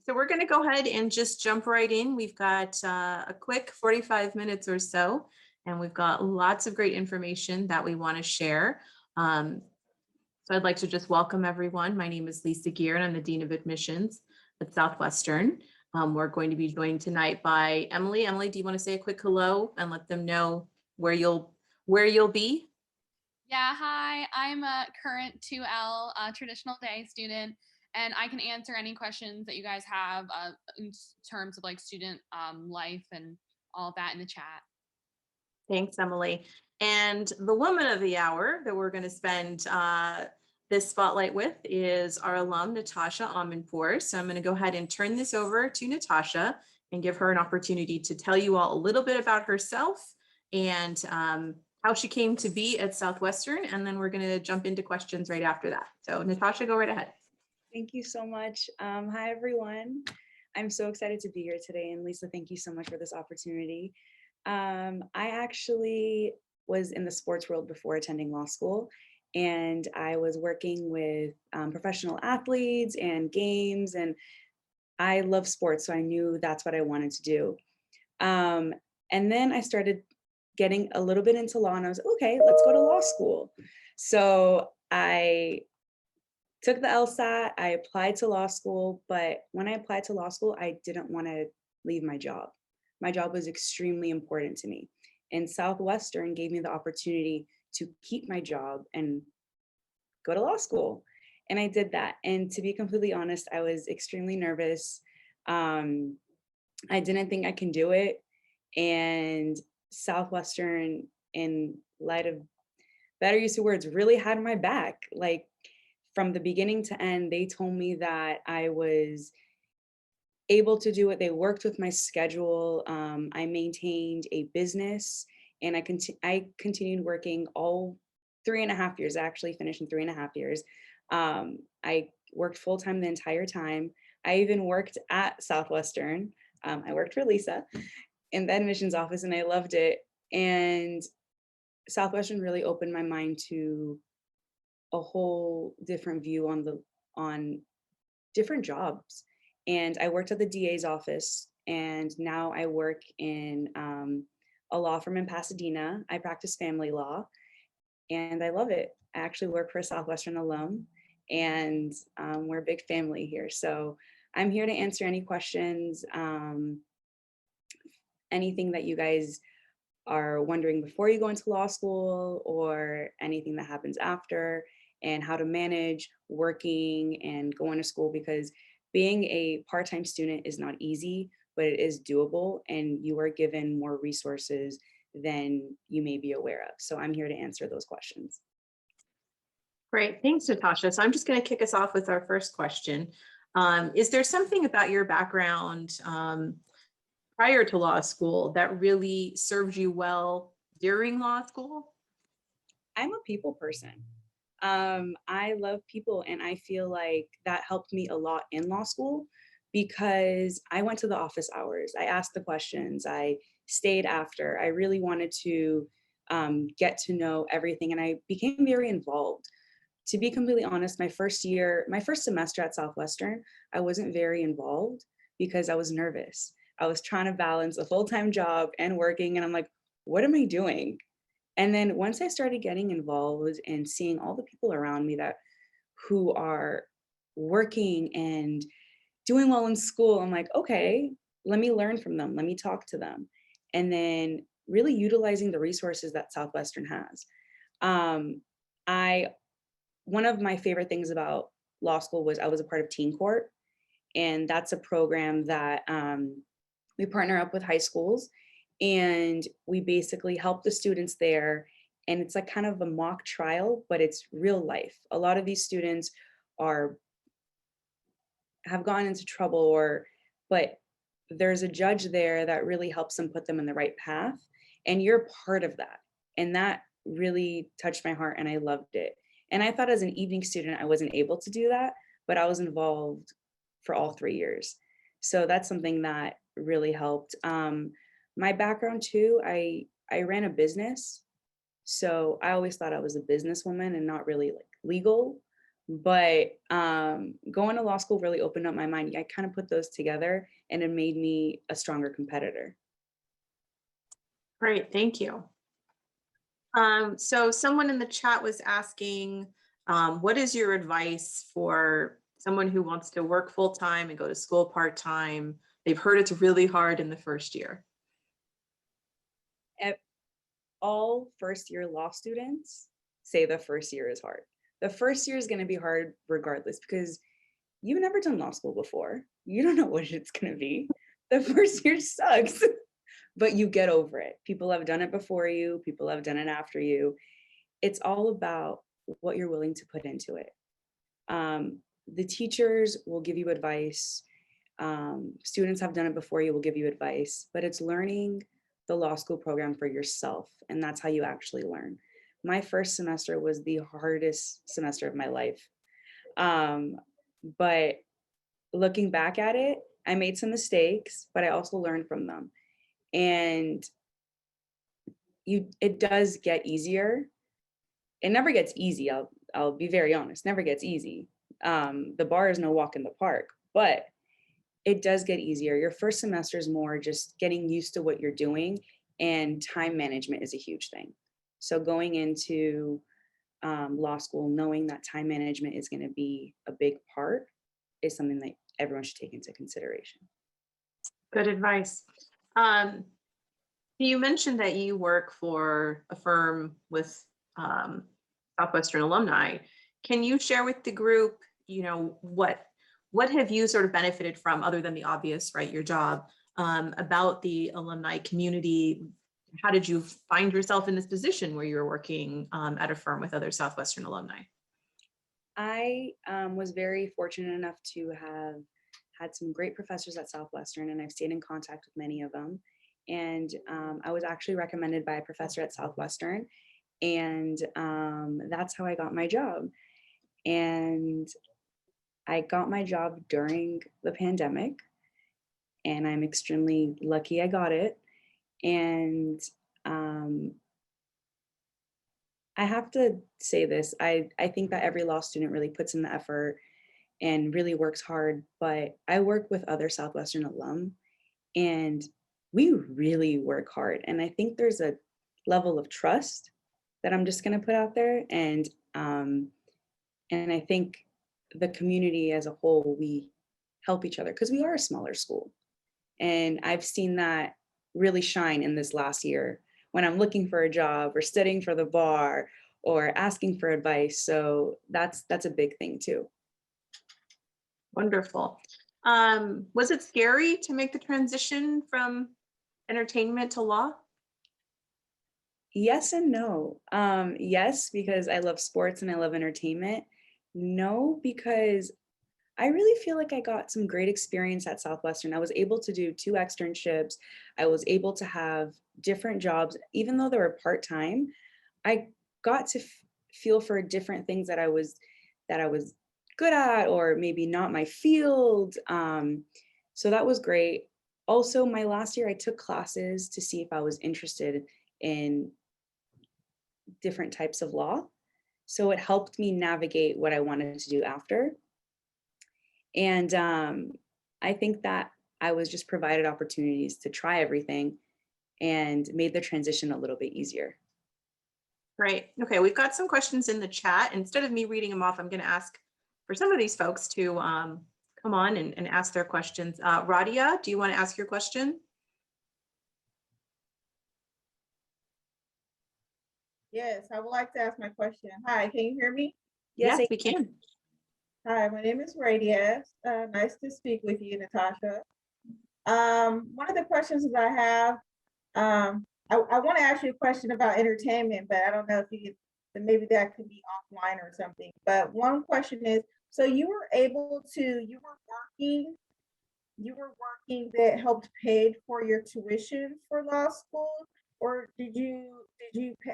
So we're going to go ahead and just jump right in. We've got a quick 45 minutes or so, and we've got lots of great information that we want to share. Um, so I'd like to just welcome everyone. My name is Lisa Gear, and I'm the Dean of Admissions at Southwestern. We're going to be joined tonight by Emily. Emily, do you want to say a quick hello and let them know where you'll be? Yeah, hi, I'm a current 2L traditional day student, and I can answer any questions that you guys have in terms of like student life and all of that in the chat. Thanks, Emily. And the woman of the hour that we're going to spend this spotlight with is our alum, Natasha Aminpour. So I'm going to go ahead and turn this over to Natasha and give her an opportunity to tell you all a little bit about herself and how she came to be at Southwestern. And then we're going to jump into questions right after that. So Natasha, go right ahead. Thank you so much. Hi, everyone. I'm so excited to be here today. And Lisa, thank you so much for this opportunity. I actually was in the sports world before attending law school, and I was working with professional athletes and games, and I love sports, so I knew that's what I wanted to do. And then I started getting a little bit into law, and I was okay, let's go to law school. So I took the LSAT, I applied to law school, but when I applied to law school, I didn't want to leave my job. My job was extremely important to me. And Southwestern gave me the opportunity to keep my job and go to law school. And I did that. And to be completely honest, I was extremely nervous. I didn't think I can do it. And Southwestern, in light of better use of words, really had my back. Like, from the beginning to end, they told me that I was able to do it. They worked with my schedule. I maintained a business, and I continued working all 3.5 years. I actually finished in 3.5 years. I worked full time the entire time. I even worked at Southwestern. I worked for Lisa in the admissions office, and I loved it. And Southwestern really opened my mind to a whole different view on different jobs. And I worked at the DA's office, and now I work in a law firm in Pasadena. I practice family law, and I love it. I actually work for a Southwestern alum, and we're a big family here. So I'm here to answer any questions, anything that you guys are wondering before you go into law school, or anything that happens after, and how to manage working and going to school, because being a part-time student is not easy, but it is doable, and you are given more resources than you may be aware of. So I'm here to answer those questions. Great, thanks, Natasha. So I'm just going to kick us off with our first question. Is there something about your background prior to law school that really served you well during law school? I'm a people person. I love people, and I feel like that helped me a lot in law school, because I went to the office hours. I asked the questions. I stayed after. I really wanted to get to know everything, and I became very involved. To be completely honest, my first semester at Southwestern, I wasn't very involved because I was nervous. I was trying to balance a full-time job and working, and I'm like, what am I doing? And then once I started getting involved and seeing all the people around me who are working and doing well in school, I'm like, okay, let me learn from them. Let me talk to them. And then really utilizing the resources that Southwestern has. I One of my favorite things about law school was I was a part of Teen Court, and that's a program that we partner up with high schools, and we basically help the students there. And it's like kind of a mock trial, but it's real life. A lot of these students have gone into trouble, but there's a judge there that really helps them put them in the right path, and you're part of that. And that really touched my heart, and I loved it. And I thought as an evening student I wasn't able to do that, but I was involved for all 3 years. So that's something that really helped. My background too, I ran a business, so I always thought I was a businesswoman and not really like legal. But going to law school really opened up my mind. I kind of put those together and it made me a stronger competitor. Great, thank you. So someone in the chat was asking, what is your advice for someone who wants to work full-time and go to school part-time? They've heard it's really hard in the first year. All first-year law students say the first year is hard. The first year is going to be hard regardless because you've never done law school before. You don't know what it's going to be. The first year sucks, but you get over it. People have done it before you. People have done it after you. It's all about what you're willing to put into it. The teachers will give you advice. Students have done it before you, will give you advice, but it's learning the law school program for yourself. And that's how you actually learn. My first semester was the hardest semester of my life. But looking back at it, I made some mistakes, but I also learned from them. And it does get easier. It never gets easy. I'll be very honest, never gets easy. The bar is no walk in the park, but it does get easier. Your first semester is more just getting used to what you're doing, and time management is a huge thing. So going into law school, knowing that time management is going to be a big part is something that everyone should take into consideration. Good advice. You mentioned that you work for a firm with Southwestern alumni. Can you share with the group, what have you sort of benefited from, other than the obvious, right, your job, about the alumni community? How did you find yourself in this position where you're working at a firm with other Southwestern alumni? I was very fortunate enough to have had some great professors at Southwestern, and I've stayed in contact with many of them. And I was actually recommended by a professor at Southwestern, and that's how I got my job. And I got my job during the pandemic, and I'm extremely lucky I got it. And I have to say this, I think that every law student really puts in the effort and really works hard, but I work with other Southwestern alum and we really work hard. And I think there's a level of trust that I'm just going to put out there. And I think the community as a whole, we help each other because we are a smaller school. And I've seen that really shine in this last year when I'm looking for a job or studying for the bar or asking for advice. So that's a big thing too. Wonderful. Was it scary to make the transition from entertainment to law? Yes and no. Yes, because I love sports and I love entertainment. No, because I really feel like I got some great experience at Southwestern. I was able to do 2 externships. I was able to have different jobs, even though they were part-time. I got to feel for different things that I was good at, or maybe not my field. So that was great. Also, my last year, I took classes to see if I was interested in different types of law. So it helped me navigate what I wanted to do after. And I think that I was just provided opportunities to try everything and made the transition a little bit easier. Great. Okay, we've got some questions in the chat. Instead of me reading them off, I'm going to ask for some of these folks to come on and ask their questions. Radia, do you want to ask your question? Yes, I would like to ask my question. Hi, can you hear me? Yes, we can. Hi, my name is Radia. Nice to speak with you, Natasha. One of the questions that I have, I want to ask you a question about entertainment, but I don't know if you could, maybe that could be offline or something. But one question is, so you were working that helped paid for your tuition for law school, or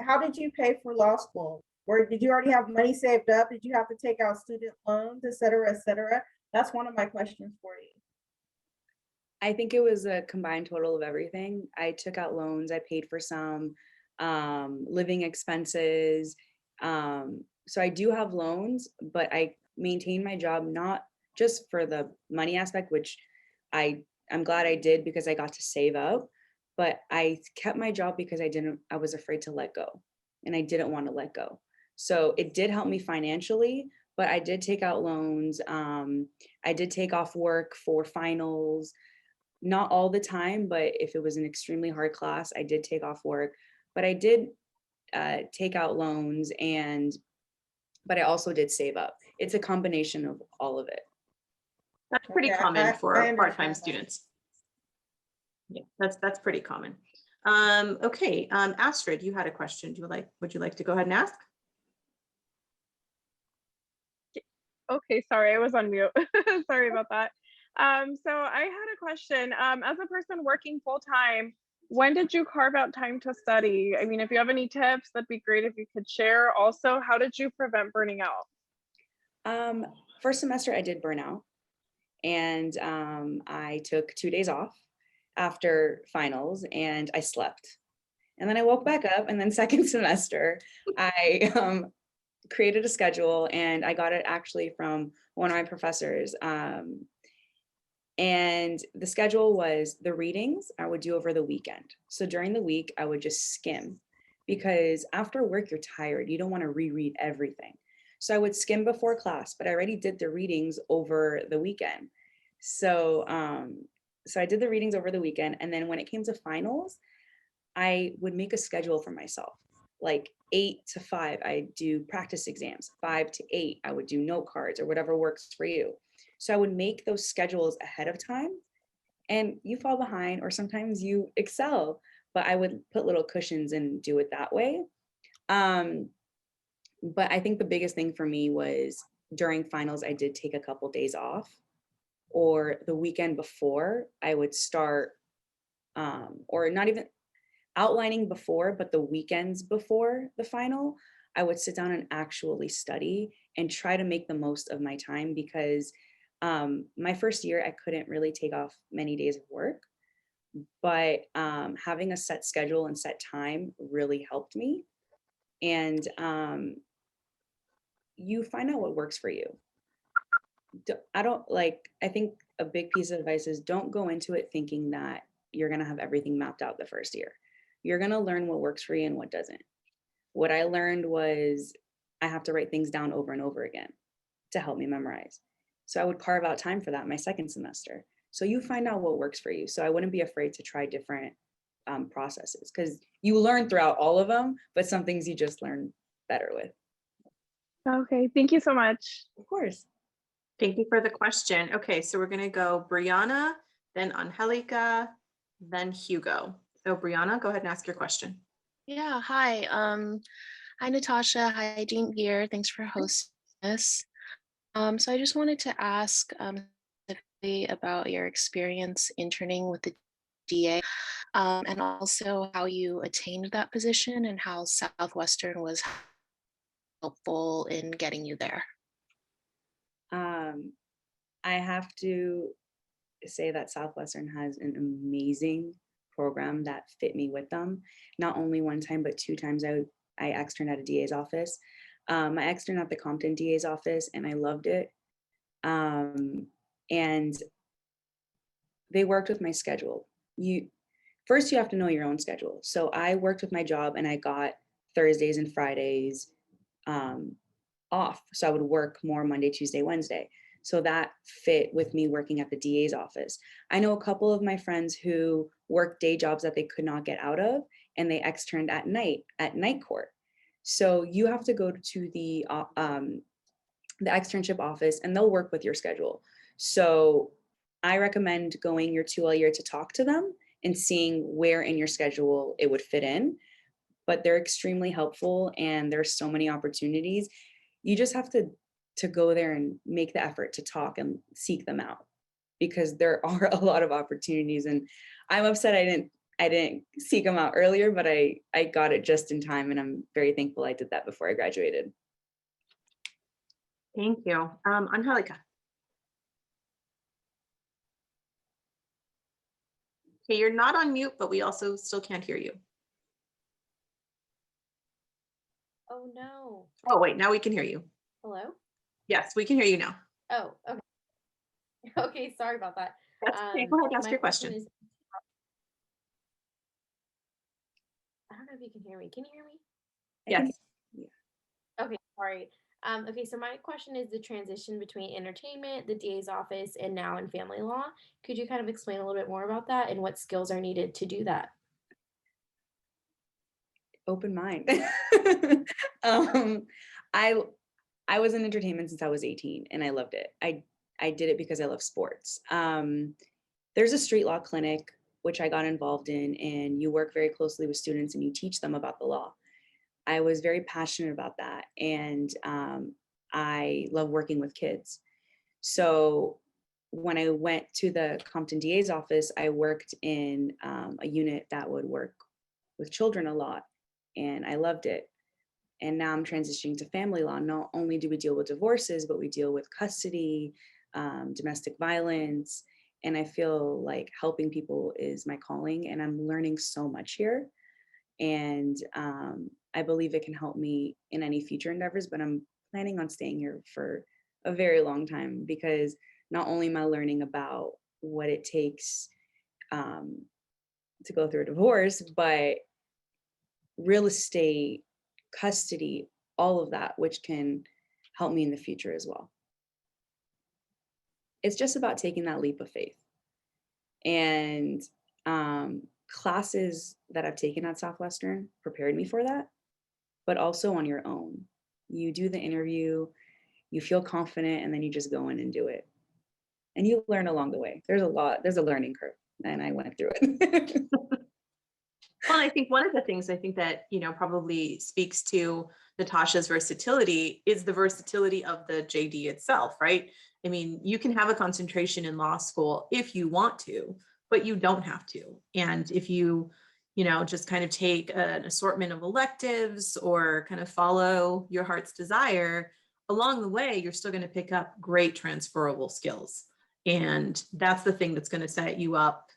how did you pay for law school? Or did you already have money saved up? Did you have to take out student loans, et cetera, et cetera? That's one of my questions for you. I think it was a combined total of everything. I took out loans, I paid for some living expenses. so I do have loans, but I maintain my job not just for the money aspect, which I'm glad I did because I got to save up, but I kept my job because I was afraid to let go and I didn't want to let go. So it did help me financially, but I did take out loans. I did take off work for finals, not all the time, but if it was an extremely hard class, I did take off work, but I did take out loans but I also did save up. It's a combination of all of it. That's pretty Okay, common I for understand part-time that. students. Yeah, that's pretty common. Okay, Astrid, you had a question. Would you like to go ahead and ask? Okay, sorry, I was on mute. Sorry about that. So I had a question. As a person working full time, when did you carve out time to study? I mean, if you have any tips, that'd be great if you could share. Also, how did you prevent burning out? First semester I did burn out, and I took 2 days off after finals and I slept. And then I woke back up, and then second semester, I created a schedule, and I got it actually from one of my professors. And the schedule was the readings I would do over the weekend. So during the week, I would just skim because after work, you're tired. You don't want to reread everything. So I would skim before class, but I already did the readings over the weekend. So, so I did the readings over the weekend. And then when it came to finals, I would make a schedule for myself. Like 8 to 5, I do practice exams. 5 to 8, I would do note cards or whatever works for you. So I would make those schedules ahead of time, and you fall behind or sometimes you excel, but I would put little cushions and do it that way. But I think the biggest thing for me was during finals, I did take a couple days off, or the weekend before I would start, or not even outlining before, but the weekends before the final, I would sit down and actually study and try to make the most of my time because my first year, I couldn't really take off many days of work, but having a set schedule and set time really helped me. And you find out what works for you. I think a big piece of advice is don't go into it thinking that you're going to have everything mapped out the first year. You're going to learn what works for you and what doesn't. What I learned was I have to write things down over and over again to help me memorize. So I would carve out time for that my second semester. So you find out what works for you. So I wouldn't be afraid to try different processes because you learn throughout all of them, but some things you just learn better with. Okay, thank you so much. Of course. Thank you for the question. Okay, so we're going to go Brianna, then Angelica, then Hugo. So Brianna, go ahead and ask your question. Yeah, hi. Hi Natasha. Hi Jean here. Thanks for hosting this. So I just wanted to ask specifically about your experience interning with the DA, and also how you attained that position and how Southwestern was helpful in getting you there. I have to say that Southwestern has an amazing program that fit me with them. Not only one time, but 2 times I externed at a DA's office. I externed at the Compton DA's office and I loved it. And they worked with my schedule. First you have to know your own schedule. So I worked with my job and I got Thursdays and Fridays off. So I would work more Monday, Tuesday, Wednesday. So that fit with me working at the DA's office. I know a couple of my friends who work day jobs that they could not get out of, and they externed at night court. So you have to go to the externship office and they'll work with your schedule. So I recommend going your 2L year to talk to them and seeing where in your schedule it would fit in. But they're extremely helpful and there's so many opportunities. You just have to go there and make the effort to talk and seek them out because there are a lot of opportunities. And I'm upset I didn't seek them out earlier, but I got it just in time. And I'm very thankful I did that before I graduated. Thank you. Angelica. Okay, you're not on mute, but we also still can't hear you. Oh no. Oh, wait, now we can hear you. Hello? Yes, we can hear you now. Oh, okay. Okay, sorry about that. That's okay. Go ahead, ask My your question. is, I don't know if you can hear me. Can you hear me? Yes. Okay, sorry. Okay, so my question is the transition between entertainment, the DA's office, and now in family law. Could you kind of explain a little bit more about that and what skills are needed to do that? Open mind. um, I was in entertainment since I was 18 and I loved it. I did it because I love sports. There's a street law clinic which I got involved in, and you work very closely with students and you teach them about the law. I was very passionate about that, and I love working with kids. So when I went to the Compton DA's office, I worked in a unit that would work with children a lot, and I loved it. And now I'm transitioning to family law. Not only do we deal with divorces, but we deal with custody, domestic violence. And I feel like helping people is my calling, and I'm learning so much here. And I believe it can help me in any future endeavors, but I'm planning on staying here for a very long time, because not only am I learning about what it takes to go through a divorce, but real estate, custody, all of that, which can help me in the future as well. It's just about taking that leap of faith. And classes that I've taken at Southwestern prepared me for that, but also on your own. You do the interview, you feel confident, and then you just go in and do it. And you learn along the way. There's a learning curve, and I went through it. Well, I think one of the things I think that, probably speaks to Natasha's versatility is the versatility of the JD itself, right? I mean, you can have a concentration in law school if you want to, but you don't have to. And if you, just kind of take an assortment of electives or kind of follow your heart's desire, along the way, you're still going to pick up great transferable skills. And that's the thing that's going to set you up,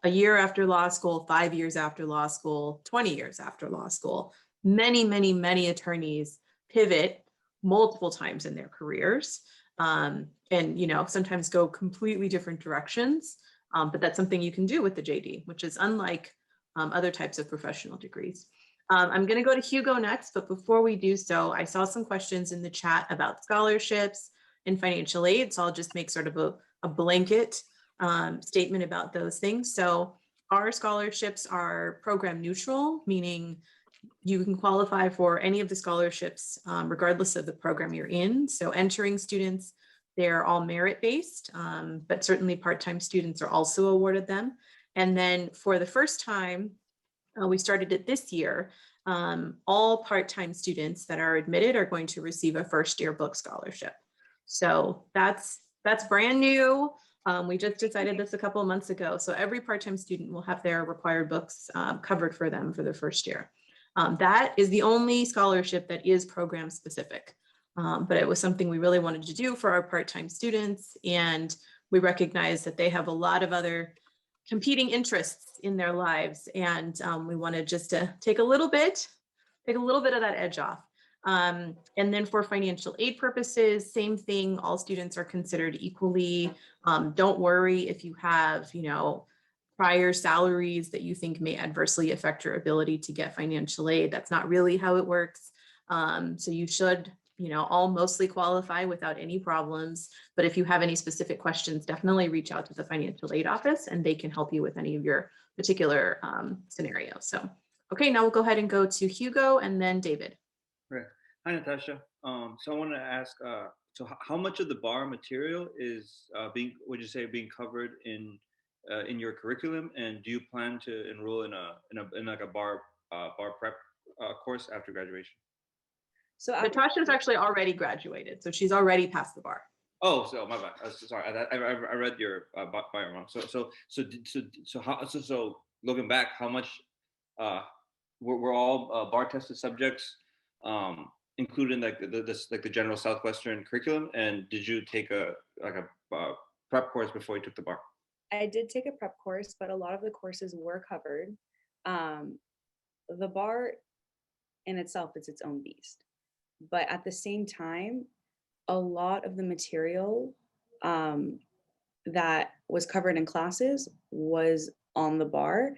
a year after law school, 5 years after law school, 20 years after law school. Many, many, many attorneys pivot multiple times in their careers, and sometimes go completely different directions. But that's something you can do with the JD, which is unlike other types of professional degrees. I'm going to go to Hugo next, but before we do so, I saw some questions in the chat about scholarships and financial aid, so I'll just make sort of a blanket statement about those things. So our scholarships are program neutral, meaning you can qualify for any of the scholarships regardless of the program you're in. So entering students, they're all merit-based, but certainly part-time students are also awarded them. And then for the first time, we started it this year, all part-time students that are admitted are going to receive a first-year book scholarship. So that's brand new. We just decided this a couple of months ago. So every part-time student will have their required books covered for them for the first year. That is the only scholarship that is program specific, but it was something we really wanted to do for our part-time students. And we recognize that they have a lot of other competing interests in their lives. And we wanted just to take a little bit of that edge off. And then for financial aid purposes, same thing, all students are considered equally. Don't worry if you have, prior salaries that you think may adversely affect your ability to get financial aid. That's not really how it works. So you should, all mostly qualify without any problems. But if you have any specific questions, definitely reach out to the financial aid office and they can help you with any of your particular scenarios. So, okay, now we'll go ahead and go to Hugo and then David. Right. Hi, Natasha. So I wanted to ask, so how much of the bar material is would you say, being covered in your curriculum, and do you plan to enroll in like a bar prep course after graduation? So Natasha's actually already graduated, so she's already passed the bar. Oh, so my bad. Sorry, I read your bio wrong. So looking back, how much were all bar tested subjects included in like the general Southwestern curriculum, and did you take a prep course before you took the bar? I did take a prep course, but a lot of the courses were covered. The bar in itself, it's its own beast. But at the same time, a lot of the material that was covered in classes was on the bar.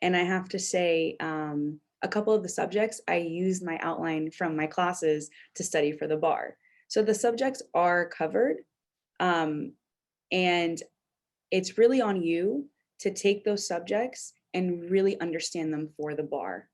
And I have to say, a couple of the subjects, I used my outline from my classes to study for the bar. So the subjects are covered. And it's really on you to take those subjects and really understand them for the bar.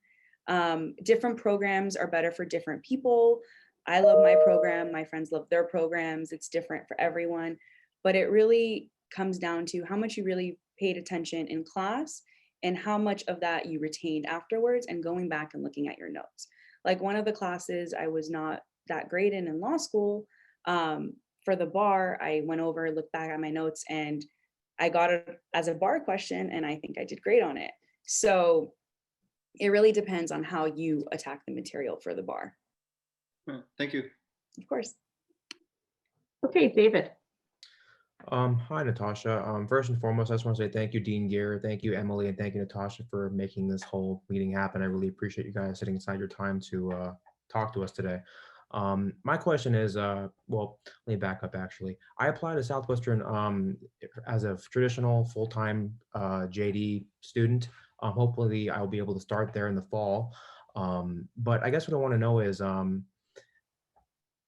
Different programs are better for different people. I love my program. My friends love their programs. It's different for everyone. But it really comes down to how much you really paid attention in class and how much of that you retained afterwards and going back and looking at your notes. Like one of the classes I was not that great in law school, for the bar, I went over, looked back at my notes, and I got it as a bar question, and I think I did great on it. So it really depends on how you attack the material for the bar. Thank you. Of course. Okay, David. Hi, Natasha. First and foremost, I just want to say thank you, Dean Gear. Thank you, Emily, and thank you, Natasha, for making this whole meeting happen. I really appreciate you guys setting aside your time to talk to us today. My question is, well, let me back up actually. I applied to Southwestern as a traditional full-time JD student. Hopefully I'll be able to start there in the fall. But I guess what I want to know is,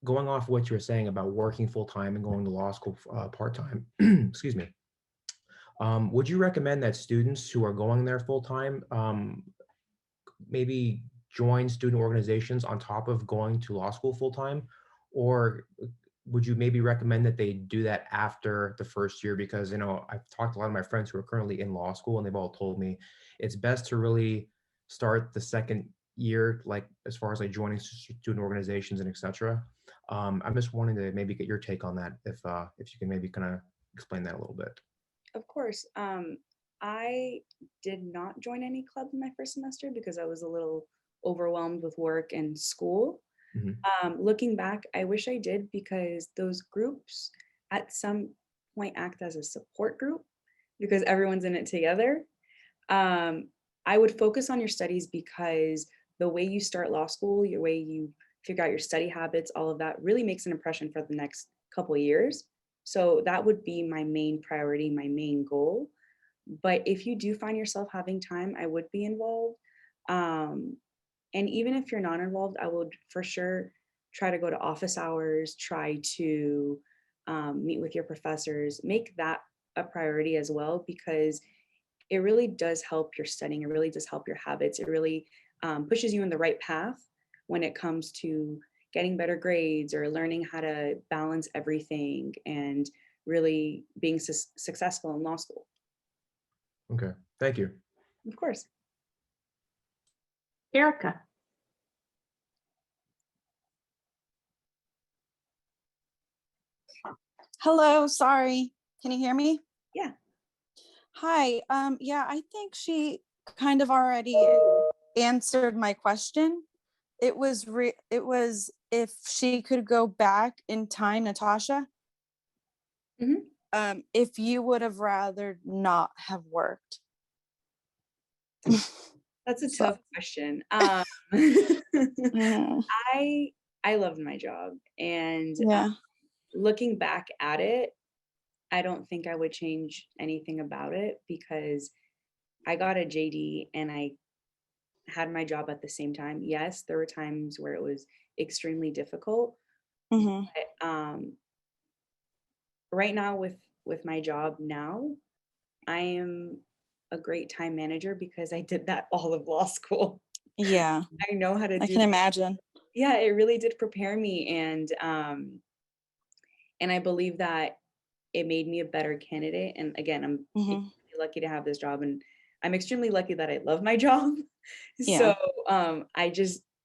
going off what you were saying about working full-time and going to law school part-time, excuse me, would you recommend that students who are going there full-time maybe join student organizations on top of going to law school full-time? Or would you maybe recommend that they do that after the first year? Because, you know, I've talked to a lot of my friends who are currently in law school, and they've all told me it's best to really start the second year, like as far as like joining student organizations and etc. I'm just wanting to maybe get your take on that, if you can maybe kind of explain that a little bit. Of course. I did not join any club in my first semester because I was a little overwhelmed with work and school. Looking back, I wish I did, because those groups at some point act as a support group because everyone's in it together. I would focus on your studies, because the way you start law school, your way you figure out your study habits, all of that really makes an impression for the next couple of years. So that would be my main priority, my main goal. But if you do find yourself having time, I would be involved. And even if you're not involved, I would for sure try to go to office hours, try to meet with your professors, make that a priority as well, because it really does help your studying. It really does help your habits. It really pushes you in the right path when it comes to getting better grades or learning how to balance everything and really being successful in law school. Okay, thank you. Of course. Erica. Hello, sorry. Can you hear me? Yeah. Hi. Yeah, I think she kind of already answered my question. It was if she could go back in time, Natasha. If you would have rather not have worked. That's a tough question. I loved my job, and yeah. Looking back at it, I don't think I would change anything about it, because I got a JD and I had my job at the same time. Yes, there were times where it was extremely difficult. But, right now with my job now, I am a great time manager because I did that all of law school. Yeah. I know how to do I can imagine. Yeah, it really did prepare me, and I believe that it made me a better candidate. And again, I'm extremely lucky to have this job, and I'm extremely lucky that I love my job. Yeah. So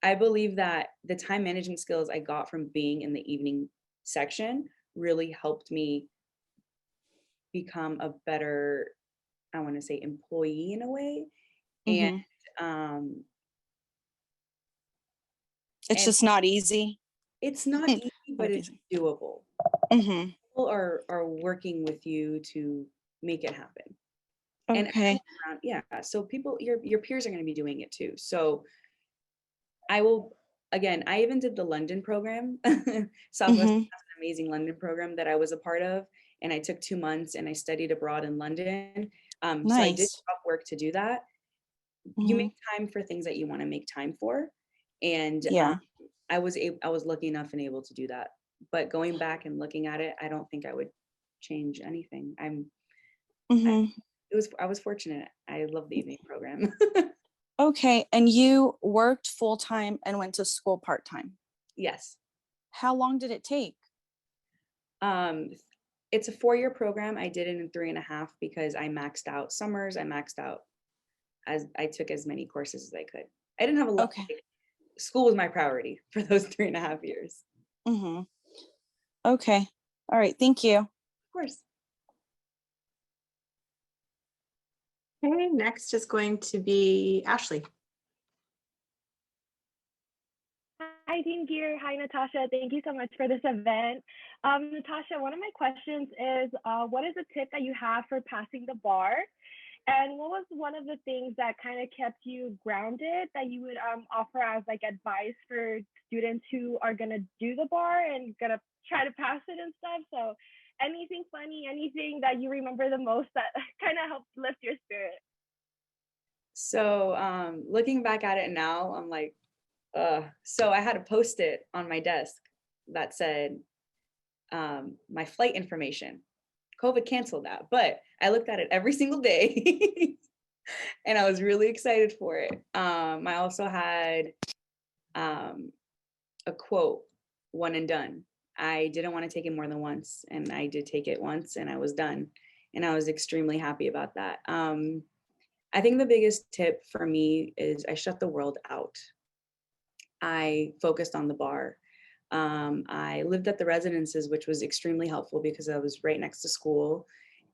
I believe that the time management skills I got from being in the evening section really helped me become a better, I want to say, employee in a way. And it's just not easy. It's not easy, but it's doable. People are working with you to make it happen. Okay. And yeah, so people, your peers are going to be doing it too. So I will, again, I even did the London program. Southwestern Mhm. has an amazing London program that I was a part of, and I took 2 months and I studied abroad in London. So I did Nice. drop work to do that. You Mhm. make time for things that you want to make time for, and Yeah. I was lucky enough and able to do that. But going back and looking at it, I don't think I would change anything. Mhm. I was fortunate. I love the evening program. Okay, and you worked full time and went to school part time. Yes. How long did it take? Um, it's a 4-year program. I did it in 3.5 because I maxed out summers. I maxed out as I took as many courses as I could. I didn't have a lot. Okay. School was my priority for those 3.5 years. Mhm. Okay. All right. Thank you. Of course. Okay, next is going to be Ashley. Hi, Dean Gear. Hi, Natasha. Thank you so much for this event. Natasha, one of my questions is, what is a tip that you have for passing the bar? And what was one of the things that kind of kept you grounded that you would offer as like advice for students who are gonna do the bar and gonna try to pass it and stuff? So anything funny, anything that you remember the most that kind of helped lift your spirit? So looking back at it now, I'm like, so I had a post-it on my desk that said my flight information. COVID canceled that, but I looked at it every single day and I was really excited for it. I also had a quote, one and done. I didn't want to take it more than once, and I did take it once and I was done. And I was extremely happy about that. I think the biggest tip for me is I shut the world out. I focused on the bar. I lived at the residences, which was extremely helpful because I was right next to school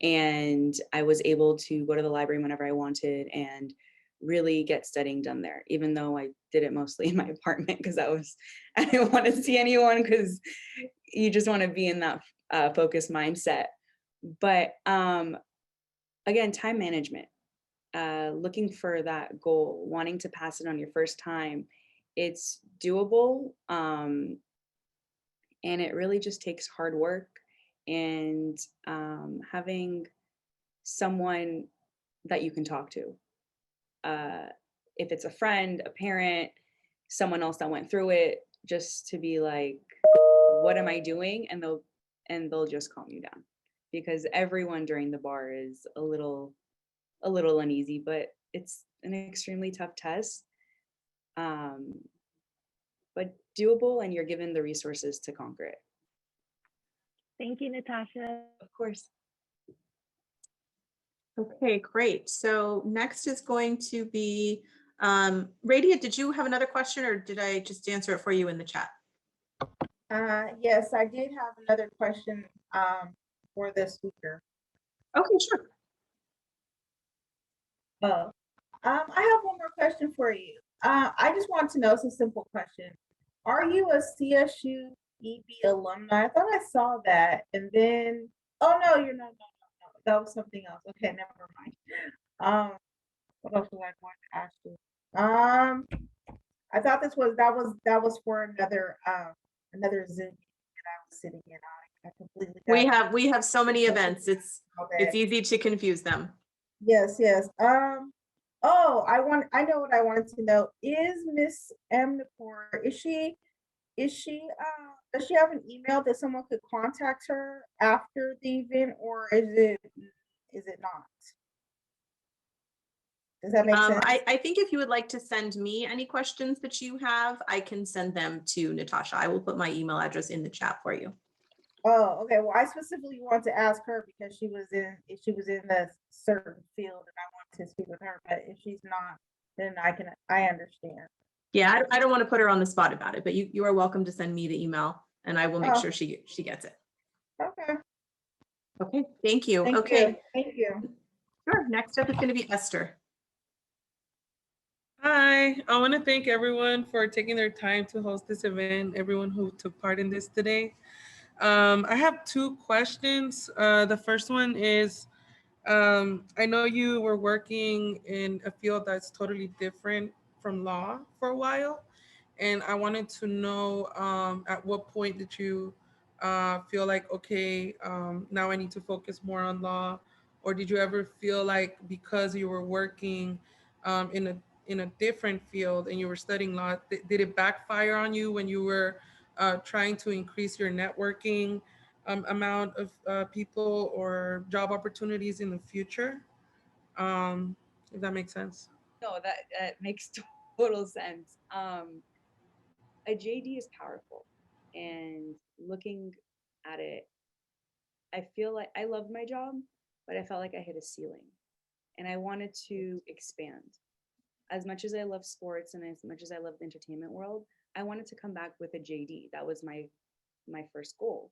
and I was able to go to the library whenever I wanted and really get studying done there, even though I did it mostly in my apartment because I didn't want to see anyone because you just want to be in that focused mindset. But again, time management, looking for that goal, wanting to pass it on your first time. It's doable. And it really just takes hard work and having someone that you can talk to. If it's a friend, a parent, someone else that went through it, just to be like, what am I doing? And they'll just calm you down because everyone during the bar is a little uneasy, but it's an extremely tough test. Um, but doable, and you're given the resources to conquer it. Thank you, Natasha. Of course. Okay, great. So next is going to be Radia. Did you have another question or did I just answer it for you in the chat? Yes, I did have another question for the speaker. Okay, sure. I have one more question for you. I just want to know, it's a simple question. Are you a CSU EB alumni? I thought I saw that. And then, oh no, you're not. No. That was something else. Okay, never mind. What else was I going to ask you? I thought that was for another Zoom that I was sitting in on. I completely We have so many events. It's easy to confuse them. Yes. Oh, I know what I wanted to know. Is Miss Aminpour, does she have an email that someone could contact her after the event, or is it not? Does that make sense? I think if you would like to send me any questions that you have, I can send them to Natasha. I will put my email address in the chat for you. Oh, okay. Well, I specifically want to ask her because she was in a certain field and I want to speak with her. But if she's not, then I understand. Yeah, I don't want to put her on the spot about it, but you are welcome to send me the email and I will make sure she gets it. Okay. Okay, thank you. Thank Okay. you. Thank you. Sure. Next up is going to be Esther. Hi, I want to thank everyone for taking their time to host this event, everyone who took part in this today. I have 2 questions. The first one is, I know you were working in a field that's totally different from law for a while. And I wanted to know at what point did you feel like, okay, now I need to focus more on law? Or did you ever feel like because you were working in a different field and you were studying law, did it backfire on you when you were trying to increase your networking amount of people or job opportunities in the future? If that makes sense. No, that makes total sense. A JD is powerful, and looking at it, I feel like I loved my job, but I felt like I hit a ceiling, and I wanted to expand. As much as I love sports and as much as I love the entertainment world, I wanted to come back with a JD. That was my first goal.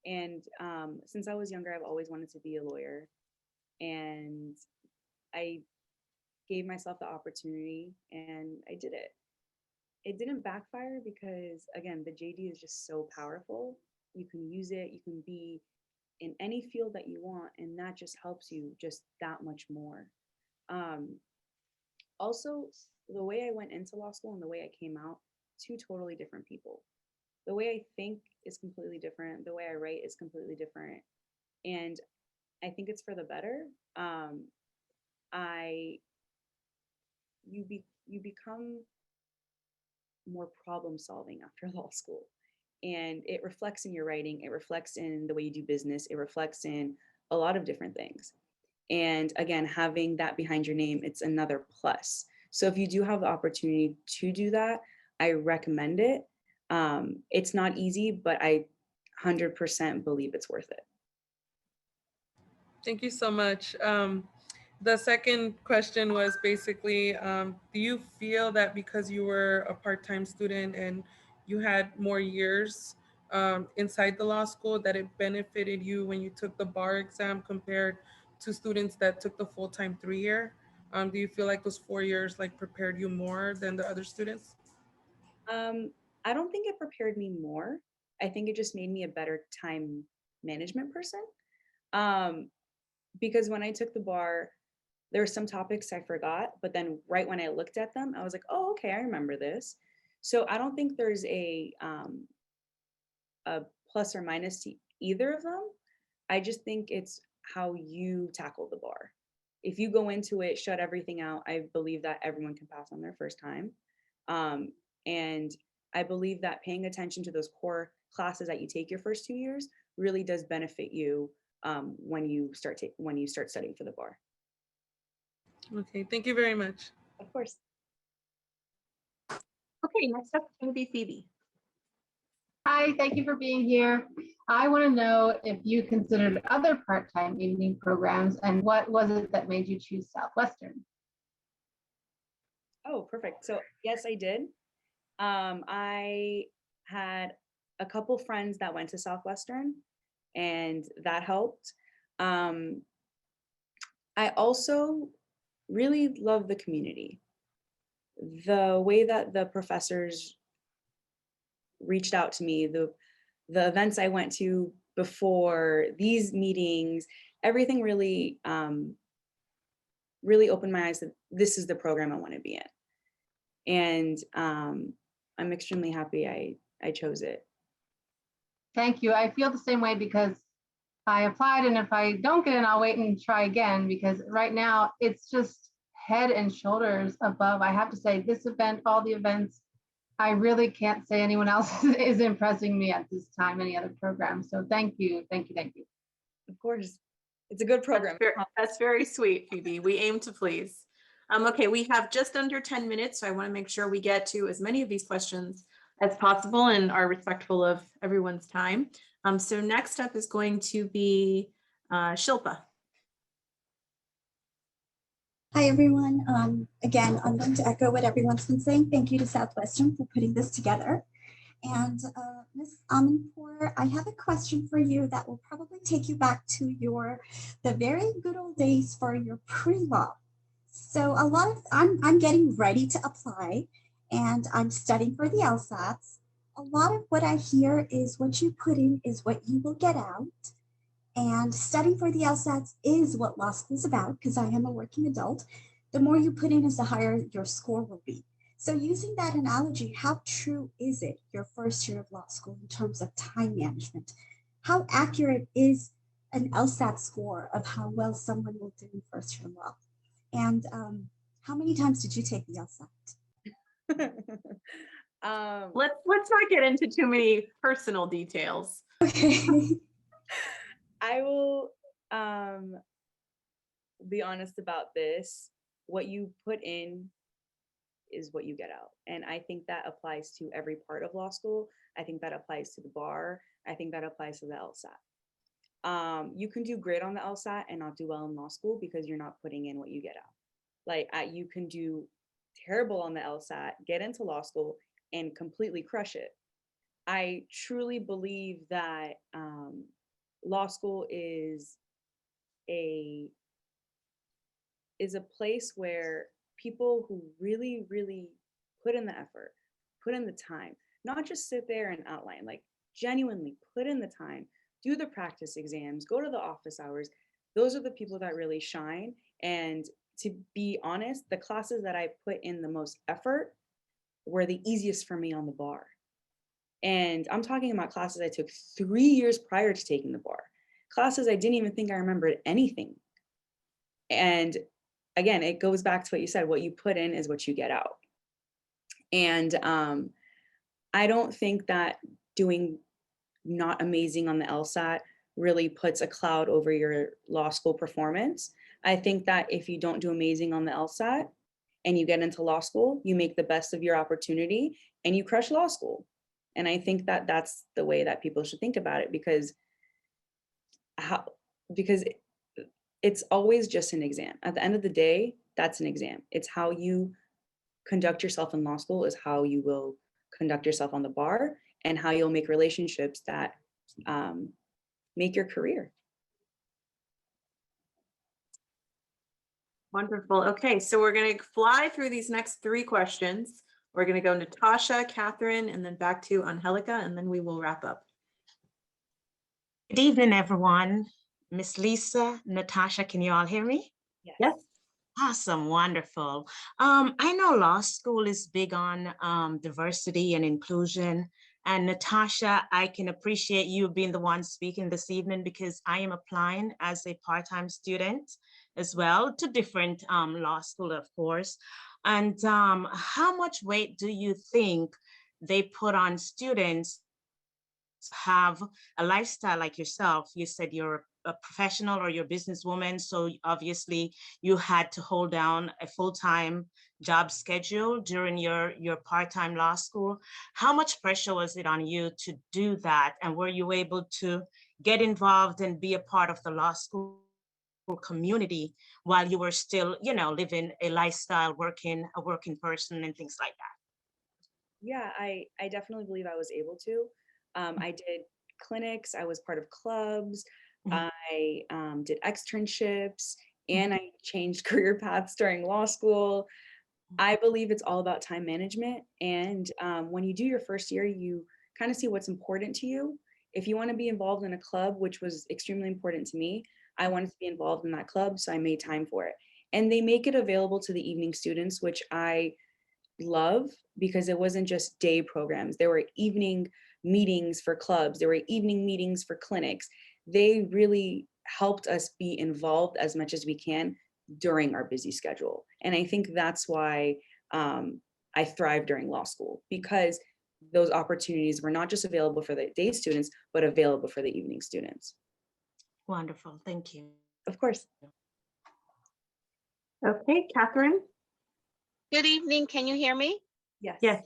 And since I was younger, I've always wanted to be a lawyer, and I gave myself the opportunity and I did it. It didn't backfire because, again, the JD is just so powerful. You can use it, you can be in any field that you want, and that just helps you just that much more. Um, Also, the way I went into law school and the way I came out, two totally different people. The way I think is completely different. The way I write is completely different. And I think it's for the better. I you become more problem solving after law school, and it reflects in your writing. It reflects in the way you do business. It reflects in a lot of different things. And again, having that behind your name, it's another plus. So if you do have the opportunity to do that, I recommend it. It's not easy, but I 100% believe it's worth it. Thank you so much. The second question was basically, do you feel that because you were a part-time student and you had more years inside the law school, that it benefited you when you took the bar exam compared to students that took the full-time 3 year? Do you feel like those 4 years like prepared you more than the other students? I don't think it prepared me more. I think it just made me a better time management person. Um, because when I took the bar, there were some topics I forgot, but then right when I looked at them, I was like, oh, okay, I remember this. So I don't think there's a plus or minus to either of them. I just think it's how you tackle the bar. If you go into it, shut everything out, I believe that everyone can pass on their first time. And I believe that paying attention to those core classes that you take your first 2 years really does benefit you when you start studying for the bar. Okay, thank you very much. Of course. Okay, next up is going to be Phoebe. Hi, thank you for being here. I want to know if you considered other part-time evening programs and what was it that made you choose Southwestern? Oh, perfect. So yes, I did. I had a couple friends that went to Southwestern, and that helped. I also really love the community. The way that the professors reached out to me, the events I went to before these meetings, everything really really opened my eyes that this is the program I want to be in. And I'm extremely happy I chose it. Thank you. I feel the same way because I applied, and if I don't get in, I'll wait and try again, because right now it's just head and shoulders above. I have to say, this event, all the events, I really can't say anyone else is impressing me at this time, any other program. So thank you, thank you, thank you. Of course, it's a good program. That's very sweet, Phoebe. We aim to please. Okay, we have just under 10 minutes, so I want to make sure we get to as many of these questions as possible and are respectful of everyone's time. So next up is going to be Shilpa. Hi, everyone. Again, I'm going to echo what everyone's been saying. Thank you to Southwestern for putting this together. And Ms. Aminpour, I have a question for you that will probably take you back to the very good old days for your pre-law. So I'm getting ready to apply, and I'm studying for the LSATs. A lot of what I hear is what you put in is what you will get out. And studying for the LSATs is what law school is about, because I am a working adult. The more you put in is the higher your score will be. So using that analogy, how true is it your first year of law school in terms of time management? How accurate is an LSAT score of how well someone will do in first year law? And how many times did you take the LSAT? Let's not get into too many personal details. Okay. I will be honest about this. What you put in is what you get out. And I think that applies to every part of law school. I think that applies to the bar. I think that applies to the LSAT. You can do great on the LSAT and not do well in law school because you're not putting in what you get out. Like you can do terrible on the LSAT, get into law school, and completely crush it. I truly believe that law school is a place where people who really, really put in the effort, put in the time, not just sit there and outline, like genuinely put in the time, do the practice exams, go to the office hours. Those are the people that really shine. And to be honest, the classes that I put in the most effort were the easiest for me on the bar. And I'm talking about classes I took 3 years prior to taking the bar, classes I didn't even think I remembered anything. And again, it goes back to what you said, what you put in is what you get out. And I don't think that doing not amazing on the LSAT really puts a cloud over your law school performance. I think that if you don't do amazing on the LSAT and you get into law school, you make the best of your opportunity and you crush law school. And I think that that's the way that people should think about it, because it's always just an exam. At the end of the day, that's an exam. It's how you conduct yourself in law school is how you will conduct yourself on the bar, and how you'll make relationships that make your career. Wonderful. Okay, so we're going to fly through these next 3 questions. We're going to go Natasha, Catherine, and then back to Angelica, and then we will wrap up. Good evening, everyone. Miss Lisa, Natasha, can you all hear me? Yes. Awesome, wonderful. I know law school is big on diversity and inclusion. And Natasha, I can appreciate you being the one speaking this evening, because I am applying as a part-time student as well to different law school, of course. And how much weight do you think they put on students have a lifestyle like yourself? You said you're a professional or you're a businesswoman, so obviously you had to hold down a full-time job schedule during your part-time law school. How much pressure was it on you to do that? And were you able to get involved and be a part of the law school community while you were still, living a lifestyle, a working person and things like that? Yeah, I definitely believe I was able to. I did clinics, I was part of clubs, I did externships, and I changed career paths during law school. I believe it's all about time management. And when you do your first year, you kind of see what's important to you. If you want to be involved in a club, which was extremely important to me, I wanted to be involved in that club, so I made time for it. And they make it available to the evening students, which I love, because it wasn't just day programs. There were evening meetings for clubs. There were evening meetings for clinics. They really helped us be involved as much as we can during our busy schedule. And I think that's why I thrived during law school, because those opportunities were not just available for the day students, but available for the evening students. Wonderful, thank you. Of course. Okay, Catherine. Good evening, can you hear me? Yes. Yes.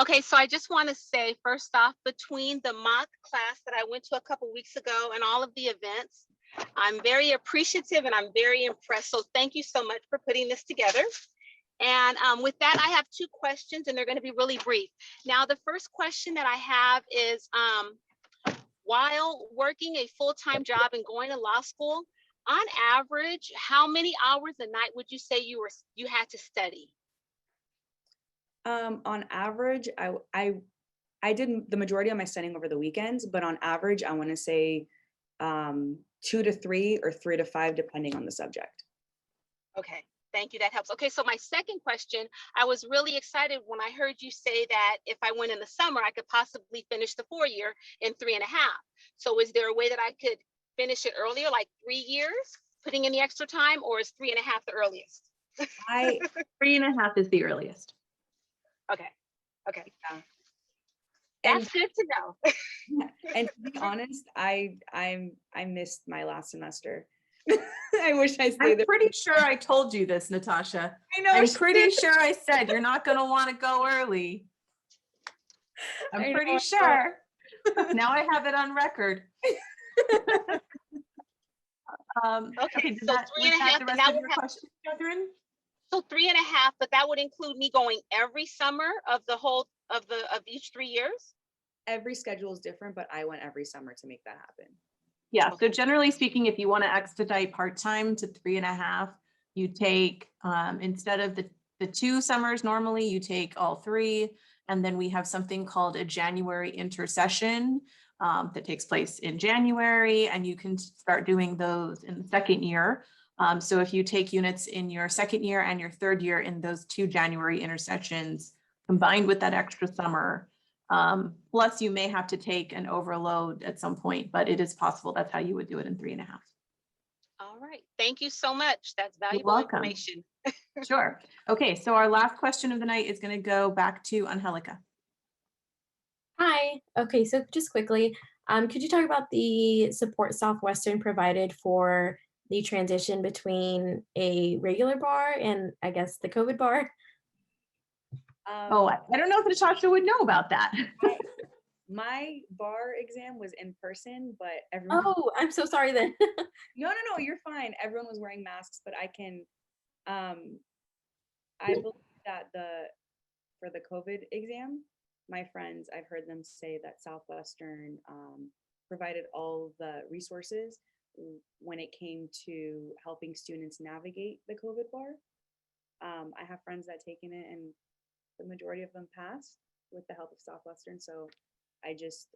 Okay, so I just want to say, first off, between the mock class that I went to a couple weeks ago and all of the events, I'm very appreciative and I'm very impressed. So thank you so much for putting this together. And with that, I have 2 questions and they're going to be really brief. Now, the first question that I have is, while working a full-time job and going to law school, on average, how many hours a night would you say you had to study? On average, I did the majority of my studying over the weekends, but on average, I want to say 2 to 3 or 3 to 5, depending on the subject. Okay, Thank you, that helps. Okay, so my second question, I was really excited when I heard you say that if I went in the summer, I could possibly finish the 4-year in 3.5. So is there a way that I could finish it earlier, like 3 years, putting in the extra time, or is 3.5 the earliest? 3.5 is the earliest. Okay, okay. Yeah. That's good to know. And to be honest, I missed my last semester. I wish I stayed I'm there. pretty sure I told you this, Natasha. I know. I'm she pretty did. sure I said you're not going to want to go early. I'm I pretty know. sure. Now I have it on record. Okay, did so that, three and a was that half, the and rest that of would your have question, Catherine? so 3.5, but that would include me going every summer of the whole of each 3 years. Every schedule is different, but I went every summer to make that happen. Yeah, so generally speaking, if you want to expedite part-time to 3.5, you take, instead of the 2 summers, normally you take all 3. And then we have something called a January intersession that takes place in January, and you can start doing those in the second year. So if you take units in your second year and your third year in those 2 January intersessions, combined with that extra summer, plus you may have to take an overload at some point, but it is possible. That's how you would do it in 3.5. All right, thank you so much. That's You're valuable welcome. information. Sure. Okay, so our last question of the night is going to go back to Angelica. Hi. Okay, so just quickly, could you talk about the support Southwestern provided for the transition between a regular bar and I guess the COVID bar? Oh, I don't know if Natasha would know about that. My bar exam was in person, but everyone. Oh, I'm so sorry then. No, you're fine. Everyone was wearing masks, but I can, I believe that for the COVID exam, my friends, I've heard them say that Southwestern provided all the resources when it came to helping students navigate the COVID bar. I have friends that taken it and the majority of them passed with the help of Southwestern. So I just,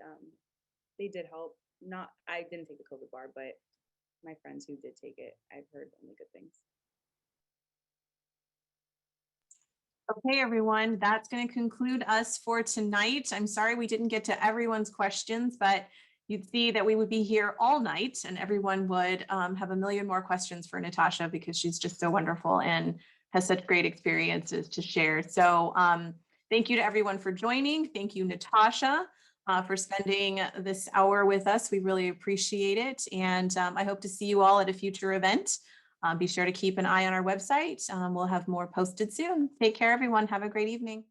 they did help. I didn't take the COVID bar, but my friends who did take it, I've heard only good things. Okay, everyone, that's going to conclude us for tonight. I'm sorry we didn't get to everyone's questions, but you'd see that we would be here all night and everyone would have a million more questions for Natasha because she's just so wonderful and has such great experiences to share. So thank you to everyone for joining. Thank you, Natasha, for spending this hour with us. We really appreciate it. And I hope to see you all at a future event. Be sure to keep an eye on our website. We'll have more posted soon. Take care, everyone. Have a great evening.